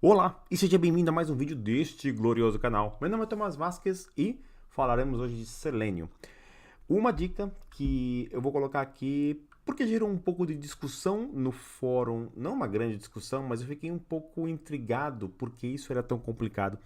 Olá e seja bem-vindo a mais um vídeo deste glorioso canal. Meu nome é Tomás Vasquez e falaremos hoje de Selenium. Uma dica que eu vou colocar aqui porque gerou um pouco de discussão no fórum, não uma grande discussão, mas eu fiquei um pouco intrigado porque isso era tão complicado.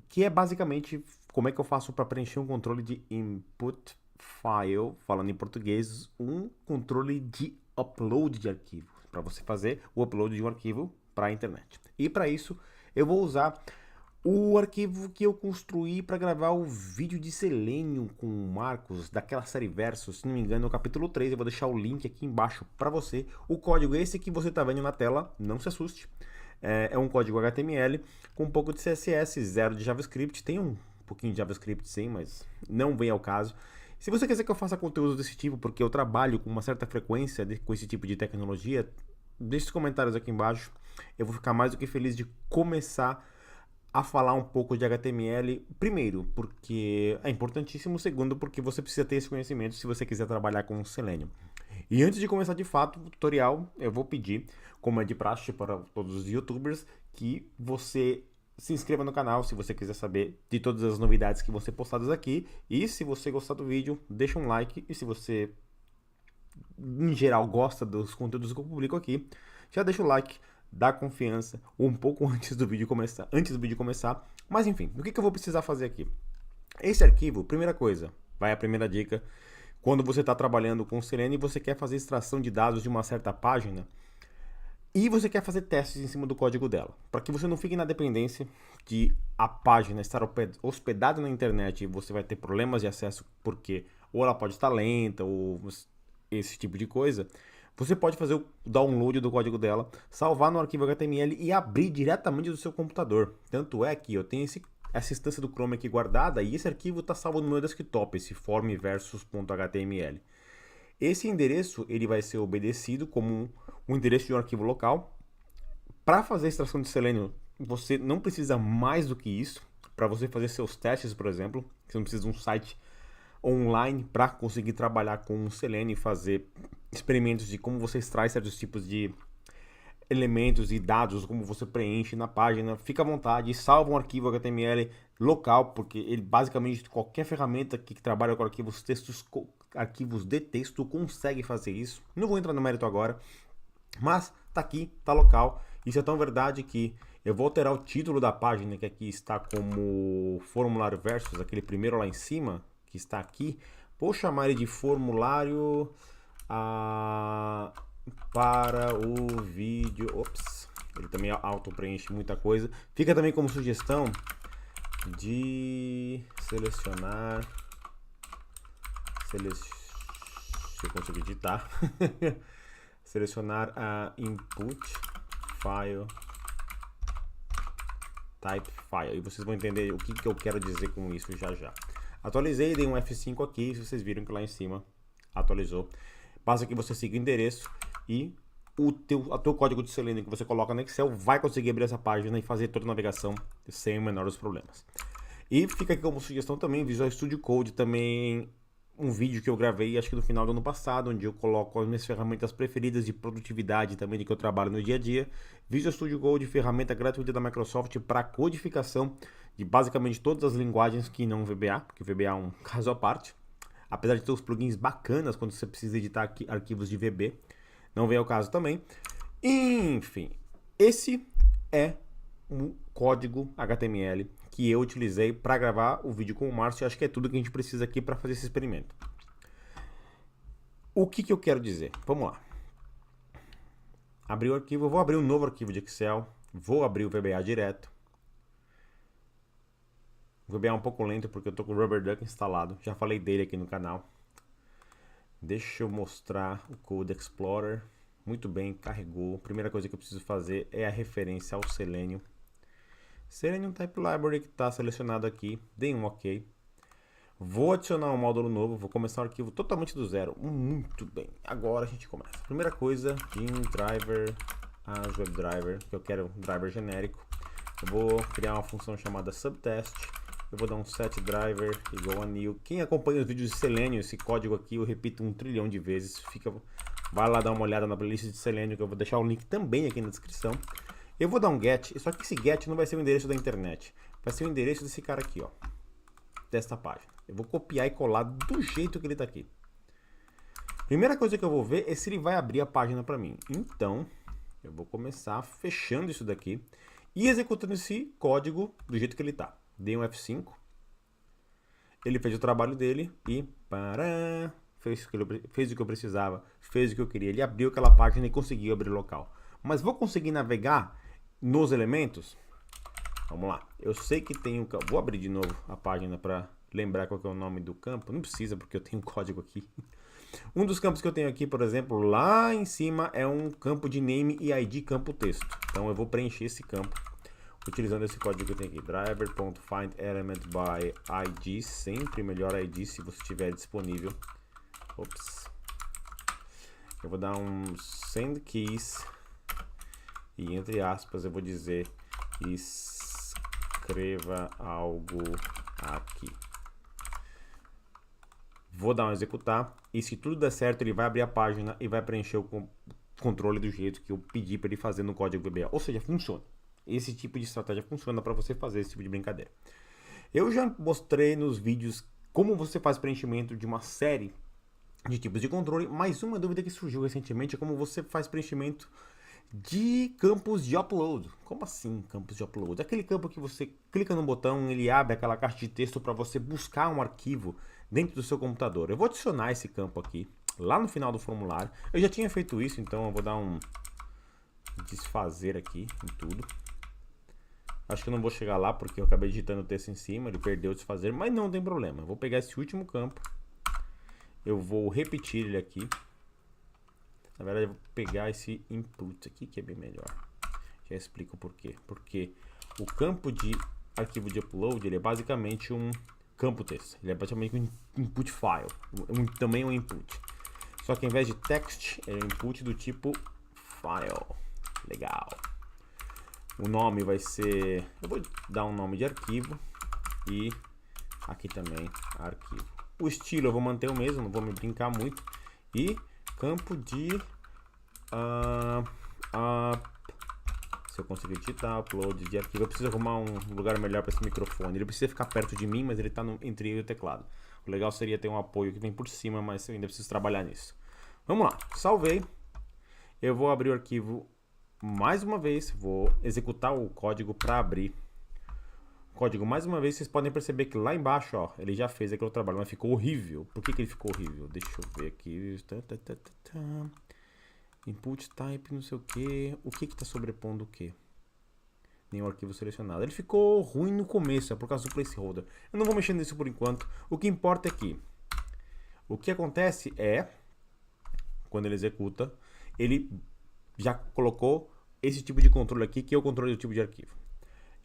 Que é basicamente como é que eu faço para preencher um controle de input file, falando em português, um controle de upload de arquivo, para você fazer o upload de um arquivo para a internet. E para isso eu vou usar o arquivo que eu construí para gravar o vídeo de Selenium com o Marcos, daquela série Versus, se não me engano, é o capítulo 3, eu vou deixar o link aqui embaixo para você. O código é esse que você está vendo na tela, não se assuste. É um código HTML com um pouco de CSS, zero de JavaScript, tem um pouquinho de JavaScript sim, mas não vem ao caso. Se você quiser que eu faça conteúdo desse tipo, porque eu trabalho com uma certa frequência com esse tipo de tecnologia, deixe os comentários aqui embaixo. Eu vou ficar mais do que feliz de começar a falar um pouco de HTML. Primeiro, porque é importantíssimo. Segundo, porque você precisa ter esse conhecimento se você quiser trabalhar com Selenium. E antes de começar de fato o tutorial, eu vou pedir, como é de praxe para todos os youtubers, que você se inscreva no canal se você quiser saber de todas as novidades que vão ser postadas aqui. E se você gostar do vídeo, deixa um like. E se você, em geral, gosta dos conteúdos que eu publico aqui, já deixa o like, dá confiança um pouco antes do vídeo começar. Mas enfim, o que eu vou precisar fazer aqui? Esse arquivo, primeira coisa, vai a primeira dica. Quando você está trabalhando com Selenium e você quer fazer extração de dados de uma certa página e você quer fazer testes em cima do código dela, para que você não fique na dependência de a página estar hospedada na internet e você vai ter problemas de acesso porque ou ela pode estar lenta ou esse tipo de coisa. Você pode fazer o download do código dela, salvar no arquivo HTML e abrir diretamente do seu computador. Tanto é que eu tenho essa instância do Chrome aqui guardada e esse arquivo está salvo no meu desktop, esse formversus.html. Esse endereço ele vai ser obedecido como um endereço de um arquivo local. Para fazer a extração de Selenium, você não precisa mais do que isso. Para você fazer seus testes, por exemplo, você não precisa de um site online para conseguir trabalhar com o Selenium e fazer experimentos de como você extrai certos tipos de elementos e dados, como você preenche na página. Fica à vontade e salva um arquivo HTML local, porque ele basicamente qualquer ferramenta que trabalha com arquivos de texto consegue fazer isso. Não vou entrar no mérito agora, mas tá aqui, tá local. Isso é tão verdade que eu vou alterar o título da página, que aqui está como formulário versus, aquele primeiro lá em cima, que está aqui. Vou chamar ele de formulário para o vídeo. Ops, ele também auto-preenche muita coisa. Fica também como sugestão de selecionar. Se eu conseguir digitar. Selecionar a input file type file. E vocês vão entender o que eu quero dizer com isso já já. Atualizei, dei um F5 aqui, vocês viram que lá em cima atualizou. Basta que você siga o endereço e o teu código de Selenium que você coloca no Excel vai conseguir abrir essa página e fazer toda a navegação sem o menor dos problemas. E fica aqui como sugestão também, Visual Studio Code, também um vídeo que eu gravei, acho que no final do ano passado, onde eu coloco as minhas ferramentas preferidas de produtividade também de que eu trabalho no dia a dia. Visual Studio Code, ferramenta gratuita da Microsoft para codificação de basicamente todas as linguagens que não VBA, porque VBA é um caso à parte. Apesar de ter os plugins bacanas quando você precisa editar arquivos de VB, não vem ao caso também. Enfim, esse é um código HTML que eu utilizei para gravar o vídeo com o Márcio. Acho que é tudo que a gente precisa aqui para fazer esse experimento. O que eu quero dizer? Vamos lá. Abrir o arquivo, eu vou abrir um novo arquivo de Excel, vou abrir o VBA direto. O VBA é um pouco lento porque eu estou com o RubberDuck instalado, já falei dele aqui no canal. Deixa eu mostrar o Code Explorer. Muito bem, carregou. Primeira coisa que eu preciso fazer é a referência ao Selenium. Selenium Type Library que está selecionado aqui, dei um OK. Vou adicionar um módulo novo, vou começar o arquivo totalmente do zero. Muito bem, agora a gente começa. Primeira coisa, driver as WebDriver, que eu quero um driver genérico. Eu vou criar uma função chamada subtest. Eu vou dar um setDriver igual a new. Quem acompanha os vídeos de Selenium, esse código aqui eu repito 1 trilhão de vezes. Vai lá dar uma olhada na playlist de Selenium, que eu vou deixar o link também aqui na descrição. Eu vou dar um get, só que esse get não vai ser o endereço da internet. Vai ser o endereço desse cara aqui, ó. Desta página. Eu vou copiar e colar do jeito que ele tá aqui. Primeira coisa que eu vou ver é se ele vai abrir a página para mim. Então, eu vou começar fechando isso daqui e executando esse código do jeito que ele tá. Dei um F5. Ele fez o trabalho dele e fez o que eu precisava, fez o que eu queria. Ele abriu aquela página e conseguiu abrir o local. Mas vou conseguir navegar nos elementos? Vamos lá. Eu sei que tem um campo. Vou abrir de novo a página para lembrar qual que é o nome do campo. Não precisa, porque eu tenho um código aqui. Um dos campos que eu tenho aqui, por exemplo, lá em cima é um campo de name e ID campo texto. Então eu vou preencher esse campo utilizando esse código que eu tenho aqui. Driver.findElementById. Sempre melhor ID se você tiver disponível. Ops. Eu vou dar um send keys. E entre aspas eu vou dizer escreva algo aqui. Vou dar um executar. E se tudo der certo, ele vai abrir a página e vai preencher o controle do jeito que eu pedi para ele fazer no código VBA. Ou seja, funciona. Esse tipo de estratégia funciona para você fazer esse tipo de brincadeira. Eu já mostrei nos vídeos como você faz preenchimento de uma série de tipos de controle, mas uma dúvida que surgiu recentemente é como você faz preenchimento de campos de upload. Como assim campos de upload? Aquele campo que você clica no botão, ele abre aquela caixa de texto para você buscar um arquivo dentro do seu computador. Eu vou adicionar esse campo aqui, lá no final do formulário. Eu já tinha feito isso, então eu vou dar um desfazer aqui em tudo. Acho que eu não vou chegar lá porque eu acabei digitando o texto em cima, ele perdeu o desfazer, mas não tem problema. Eu vou pegar esse último campo, eu vou repetir ele aqui. Na verdade, eu vou pegar esse input aqui, que é bem melhor. Já explico por quê. Porque o campo de arquivo de upload, ele é basicamente um campo texto. Ele é basicamente um input file. Também um input. Só que ao invés de text, é um input do tipo file. Legal. O nome vai ser... Eu vou dar um nome de arquivo. E aqui também, arquivo. O estilo eu vou manter o mesmo, não vou me brincar muito. E campo de... se eu conseguir digitar, upload de arquivo. Eu preciso arrumar um lugar melhor para esse microfone. Ele precisa ficar perto de mim, mas ele está entre eu e o teclado. O legal seria ter um apoio que vem por cima, mas eu ainda preciso trabalhar nisso. Vamos lá, salvei. Eu vou abrir o arquivo mais uma vez. Vou executar o código para abrir o código mais uma vez. Vocês podem perceber que lá embaixo, ó, ele já fez aquele trabalho, mas ficou horrível. Por que ele ficou horrível? Deixa eu ver aqui. Input type, não sei o que. O que está sobrepondo o que? Nenhum arquivo selecionado. Ele ficou ruim no começo, é por causa do placeholder. Eu não vou mexer nisso por enquanto. O que importa é que o que acontece é, quando ele executa, ele já colocou esse tipo de controle aqui, que é o controle do tipo de arquivo.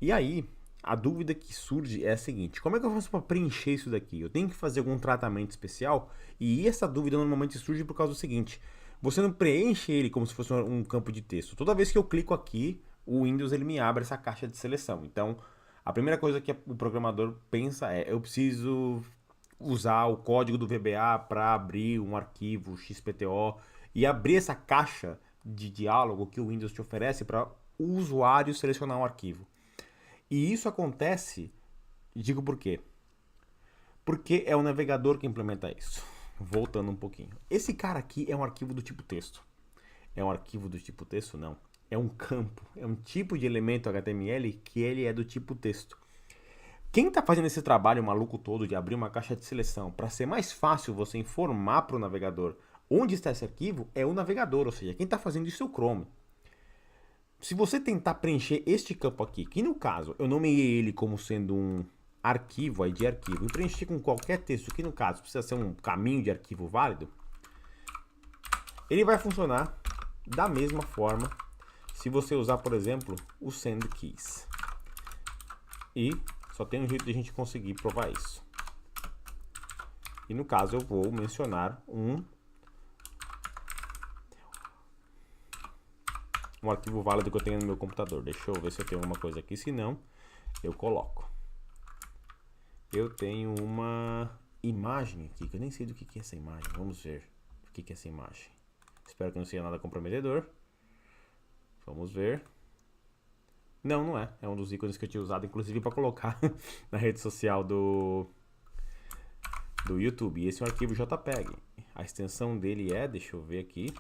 E aí, a dúvida que surge é a seguinte: como é que eu faço para preencher isso daqui? Eu tenho que fazer algum tratamento especial? E essa dúvida normalmente surge por causa do seguinte: você não preenche ele como se fosse um campo de texto. Toda vez que eu clico aqui, o Windows ele me abre essa caixa de seleção. Então, a primeira coisa que o programador pensa é: eu preciso usar o código do VBA para abrir um arquivo XPTO e abrir essa caixa de diálogo que o Windows te oferece para o usuário selecionar um arquivo. E isso acontece, digo por quê? Porque é o navegador que implementa isso. Voltando um pouquinho. Esse cara aqui é um arquivo do tipo texto. É um arquivo do tipo texto? Não. É um campo. É um tipo de elemento HTML que ele é do tipo texto. Quem está fazendo esse trabalho maluco todo de abrir uma caixa de seleção para ser mais fácil você informar para o navegador onde está esse arquivo é o navegador. Ou seja, quem está fazendo isso é o Chrome. Se você tentar preencher este campo aqui, que no caso eu nomeei ele como sendo um arquivo, ID arquivo, e preencher com qualquer texto, que no caso precisa ser um caminho de arquivo válido, ele vai funcionar da mesma forma se você usar, por exemplo, o send keys. E só tem um jeito de a gente conseguir provar isso. E no caso eu vou mencionar um arquivo válido que eu tenho no meu computador. Deixa eu ver se eu tenho alguma coisa aqui, se não, eu coloco. Eu tenho uma imagem aqui, que eu nem sei do que é essa imagem. Vamos ver o que é essa imagem. Espero que não seja nada comprometedor. Vamos ver. Não, não é. É um dos ícones que eu tinha usado, inclusive, para colocar na rede social do YouTube. E esse é um arquivo JPEG. A extensão dele é, deixa eu ver aqui,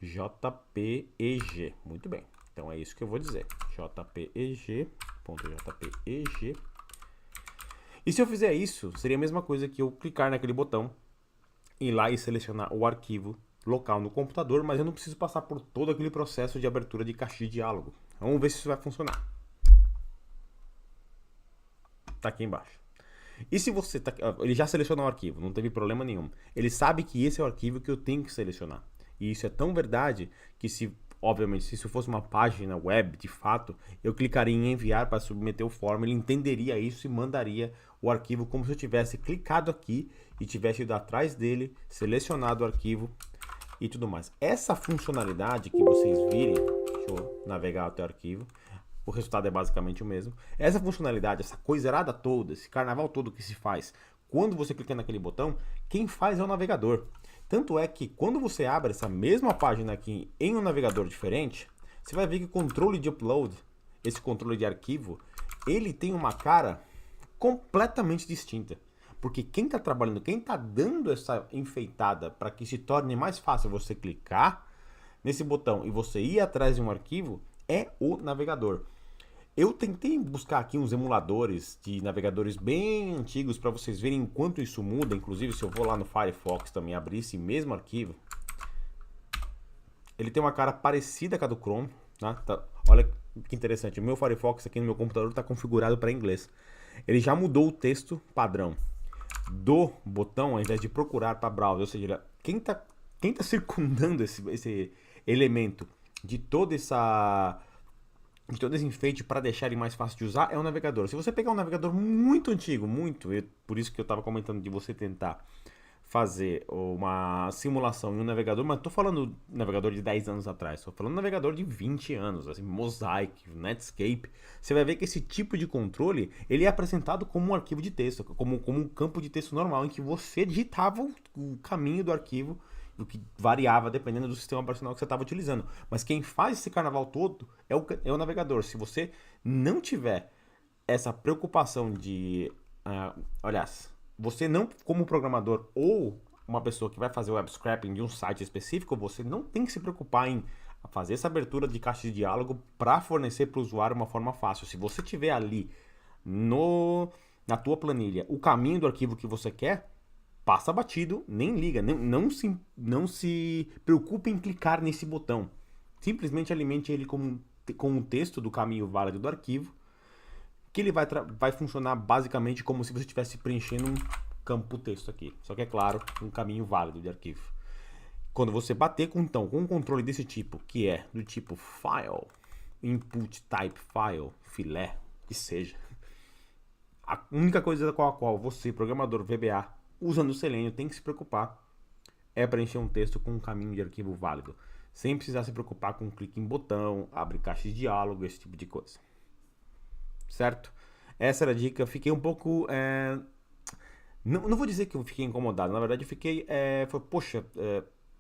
JPEG. Muito bem. Então é isso que eu vou dizer. JPEG.jpeg. E se eu fizer isso, seria a mesma coisa que eu clicar naquele botão, ir lá e selecionar o arquivo local no computador, mas eu não preciso passar por todo aquele processo de abertura de caixa de diálogo. Vamos ver se isso vai funcionar. Tá aqui embaixo. E se você tá, ele já selecionou o arquivo, não teve problema nenhum. Ele sabe que esse é o arquivo que eu tenho que selecionar. E isso é tão verdade que obviamente, se isso fosse uma página web, de fato, eu clicaria em enviar para submeter o form, ele entenderia isso e mandaria o arquivo como se eu tivesse clicado aqui e tivesse ido atrás dele, selecionado o arquivo e tudo mais. Essa funcionalidade que vocês virem, deixa eu navegar até o arquivo, o resultado é basicamente o mesmo. Essa funcionalidade, essa coisarada toda, esse carnaval todo que se faz, quando você clica naquele botão, quem faz é o navegador. Tanto é que quando você abre essa mesma página aqui em um navegador diferente, você vai ver que o controle de upload, esse controle de arquivo, ele tem uma cara completamente distinta. Porque quem está trabalhando, quem está dando essa enfeitada para que se torne mais fácil você clicar nesse botão e você ir atrás de um arquivo, é o navegador. Eu tentei buscar aqui uns emuladores de navegadores bem antigos para vocês verem enquanto isso muda. Inclusive, se eu vou lá no Firefox também abrir esse mesmo arquivo, ele tem uma cara parecida com a do Chrome, né? Olha que interessante, o meu Firefox aqui no meu computador está configurado para inglês. Ele já mudou o texto padrão do botão, ao invés de procurar para browser. Ou seja, quem tá circundando esse elemento de todo esse enfeite para deixar ele mais fácil de usar é o navegador. Se você pegar um navegador muito antigo, por isso que eu estava comentando de você tentar fazer uma simulação em um navegador, mas estou falando navegador de 10 anos atrás, estou falando navegador de 20 anos, assim, Mosaic, Netscape, você vai ver que esse tipo de controle, ele é apresentado como um arquivo de texto, como um campo de texto normal, em que você digitava o caminho do arquivo, o que variava dependendo do sistema operacional que você estava utilizando. Mas quem faz esse carnaval todo é o navegador. Se você não tiver essa preocupação de... aliás, você não, como programador ou uma pessoa que vai fazer o web scraping de um site específico, você não tem que se preocupar em fazer essa abertura de caixa de diálogo para fornecer para o usuário uma forma fácil. Se você tiver ali na tua planilha o caminho do arquivo que você quer, passa batido, nem liga, não se preocupe em clicar nesse botão. Simplesmente alimente ele com um texto do caminho válido do arquivo, que ele vai funcionar basicamente como se você estivesse preenchendo um campo texto aqui. Só que é claro, um caminho válido de arquivo. Quando você bater com um controle desse tipo, que é do tipo file, input type file, filé, que seja, a única coisa com a qual você, programador VBA, usando o Selenium, tem que se preocupar é preencher um texto com um caminho de arquivo válido, sem precisar se preocupar com clique em botão, abre caixa de diálogo, esse tipo de coisa. Certo? Essa era a dica. Fiquei um pouco... Não vou dizer que eu fiquei incomodado. Na verdade, eu fiquei... poxa,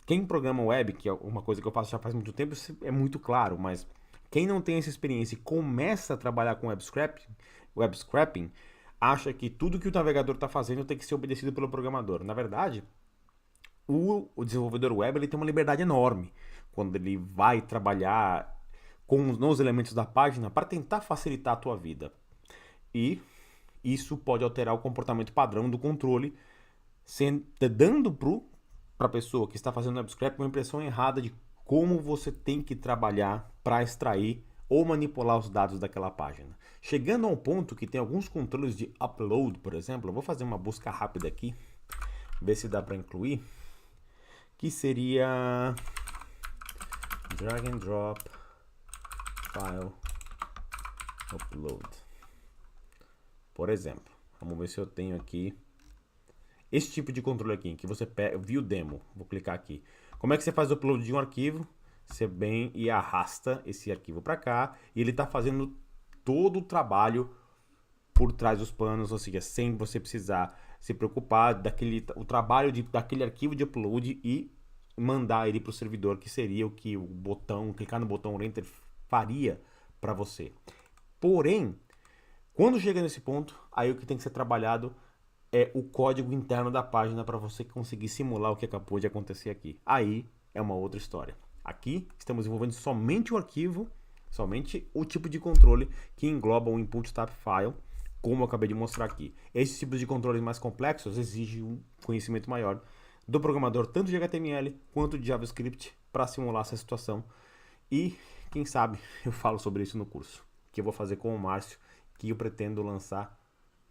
quem programa web, que é uma coisa que eu faço já faz muito tempo, é muito claro, mas quem não tem essa experiência e começa a trabalhar com web scraping, acha que tudo que o navegador está fazendo tem que ser obedecido pelo programador. Na verdade, o desenvolvedor web ele tem uma liberdade enorme quando ele vai trabalhar nos elementos da página para tentar facilitar a tua vida. E isso pode alterar o comportamento padrão do controle, dando para a pessoa que está fazendo web scraping uma impressão errada de como você tem que trabalhar para extrair ou manipular os dados daquela página. Chegando ao ponto que tem alguns controles de upload, por exemplo, eu vou fazer uma busca rápida aqui, ver se dá para incluir, que seria drag and drop file upload. Por exemplo, vamos ver se eu tenho aqui esse tipo de controle aqui, que você viu demo, vou clicar aqui. Como é que você faz o upload de um arquivo? Você vem e arrasta esse arquivo para cá e ele está fazendo todo o trabalho por trás dos panos, ou seja, sem você precisar se preocupar o trabalho daquele arquivo de upload e mandar ele para o servidor, que seria o que clicar no botão Enter faria para você. Porém, quando chega nesse ponto, aí o que tem que ser trabalhado é o código interno da página para você conseguir simular o que acabou de acontecer aqui. Aí é uma outra história. Aqui estamos envolvendo somente o arquivo, somente o tipo de controle que engloba o input tab file, como eu acabei de mostrar aqui. Esses tipos de controles mais complexos exigem um conhecimento maior do programador, tanto de HTML quanto de JavaScript, para simular essa situação. E, quem sabe, eu falo sobre isso no curso, que eu vou fazer com o Márcio, que eu pretendo lançar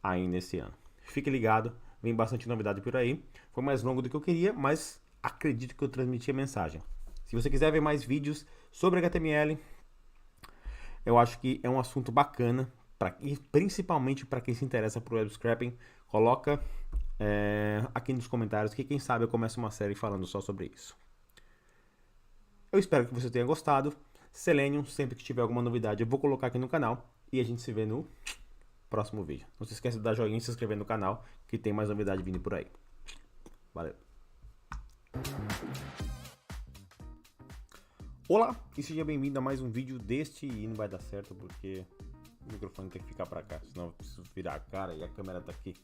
ainda esse ano. Fique ligado, vem bastante novidade por aí. Foi mais longo do que eu queria, mas acredito que eu transmiti a mensagem. Se você quiser ver mais vídeos sobre HTML, eu acho que é um assunto bacana, e principalmente para quem se interessa por web scraping. Coloca aqui nos comentários que quem sabe eu começo uma série falando só sobre isso. Eu espero que você tenha gostado. Selenium, sempre que tiver alguma novidade eu vou colocar aqui no canal e a gente se vê no próximo vídeo. Não se esqueça de dar joinha e se inscrever no canal, que tem mais novidade vindo por aí. Valeu! Olá, e seja bem-vindo a mais um vídeo deste, e não vai dar certo porque o microfone tem que ficar pra cá, senão eu preciso virar a cara e a câmera tá aqui.